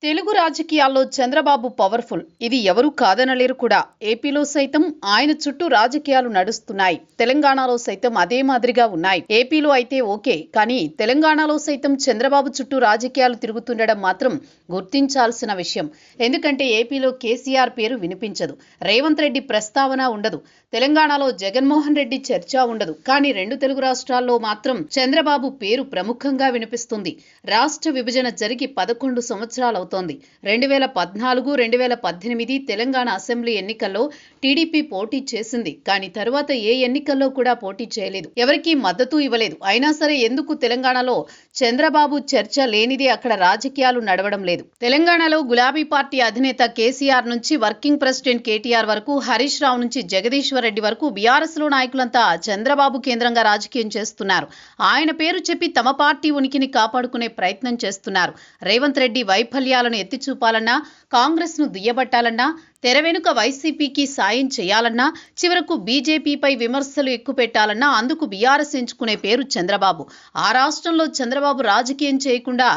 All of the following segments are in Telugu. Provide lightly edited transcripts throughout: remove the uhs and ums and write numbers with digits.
తెలుగు రాజకీయాల్లో చంద్రబాబు పవర్ఫుల్. ఇది ఎవరూ కాదనలేరు కూడా. ఏపీలో సైతం ఆయన చుట్టూ రాజకీయాలు నడుస్తున్నాయి. తెలంగాణలో సైతం అదే మాదిరిగా ఉన్నాయి. ఏపీలో అయితే ఓకే, కానీ తెలంగాణలో సైతం చంద్రబాబు చుట్టూ రాజకీయాలు తిరుగుతుండడం మాత్రం గుర్తించాల్సిన విషయం. ఎందుకంటే ఏపీలో కేసీఆర్ పేరు వినిపించదు, రేవంత్ రెడ్డి ప్రస్తావన ఉండదు, తెలంగాణలో జగన్మోహన్ రెడ్డి చర్చ ఉండదు. కానీ రెండు తెలుగు రాష్ట్రాల్లో మాత్రం చంద్రబాబు పేరు ప్రముఖంగా వినిపిస్తుంది. రాష్ట్ర విభజన జరిగి 11 సంవత్సరాలు 2014, 2018 తెలంగాణ అసెంబ్లీ ఎన్నికల్లో టీడీపీ పోటీ చేసింది. కానీ తరువాత ఏ ఎన్నికల్లో కూడా పోటీ చేయలేదు, ఎవరికీ మద్దతు ఇవ్వలేదు. అయినా సరే ఎందుకు తెలంగాణలో చంద్రబాబు చర్చ లేనిదే అక్కడ రాజకీయాలు నడవడం లేదు. తెలంగాణలో గులాబీ పార్టీ అధినేత కేసీఆర్ నుంచి వర్కింగ్ ప్రెసిడెంట్ కేటీఆర్ వరకు, హరీష్ రావు నుంచి జగదీశ్వర్ రెడ్డి వరకు బీఆర్ఎస్ లో నాయకులంతా చంద్రబాబు కేంద్రంగా రాజకీయం చేస్తున్నారు. ఆయన పేరు చెప్పి తమ పార్టీ ఉనికిని కాపాడుకునే ప్రయత్నం చేస్తున్నారు. రేవంత్ రెడ్డి వైఫల్యాలను ఎత్తి చూపాలన్నా, కాంగ్రెస్ ను దుయ్యబట్టాలన్నా, తెర వెనుక వైసీపీకి సాయం చేయాలన్నా, చివరకు బీజేపీపై విమర్శలు ఎక్కుపెట్టాలన్నా అందుకు బీఆర్ఎస్ ఎంచుకునే పేరు చంద్రబాబు. ఆ రాష్ట్రంలో చంద్రబాబు రాజకీయం చేయకుండా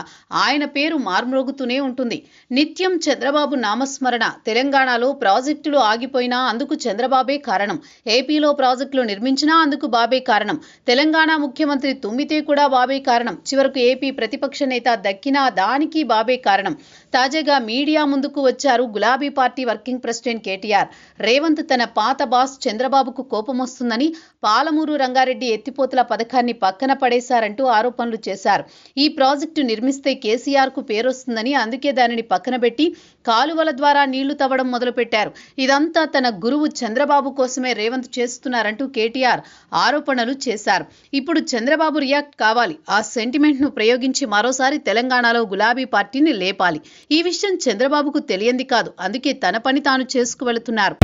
ఆయన పేరు మార్మ్రోగుతూనే ఉంటుంది. నిత్యం చంద్రబాబు నామస్మరణ. తెలంగాణలో ప్రాజెక్టులు ఆగిపోయినా అందుకు చంద్రబాబే కారణం. ఏపీలో ప్రాజెక్టులు నిర్మించినా అందుకు బాబే కారణం. తెలంగాణ ముఖ్యమంత్రి తుమ్మితే కూడా బాబే కారణం. చివరకు ఏపీ ప్రతిపక్ష నేత దక్కినా దానికి బాబే కారణం. తాజాగా మీడియా ముందుకు వచ్చారు గులాబీ party working president KTR. Revanth తన పాత బాస్ చంద్రబాబుకు కోపం వస్తుందని పాలమూరు రంగారెడ్డి ఎత్తిపోతల పథకాన్ని పక్కన పడేశారంటూ ఆరోపణలు చేశారు. ఈ ప్రాజెక్టు నిర్మిస్తే కేసీఆర్ కు పేరొస్తుందని, అందుకే దానిని పక్కన పెట్టి కాలువల ద్వారా నీళ్లు తవ్వడం మొదలుపెట్టారు. ఇదంతా తన గురువు చంద్రబాబు కోసమే రేవంత్ చేస్తున్నారంటూ కేటీఆర్ ఆరోపణలు చేశారు. ఇప్పుడు చంద్రబాబు రియాక్ట్ కావాలి. ఆ సెంటిమెంట్ ను ప్రయోగించి మరోసారి తెలంగాణలో గులాబీ పార్టీని లేపాలి. ఈ విషయం చంద్రబాబుకు తెలియంది కాదు, అందుకే తన పని తాను చేసుకువెళుతున్నారు.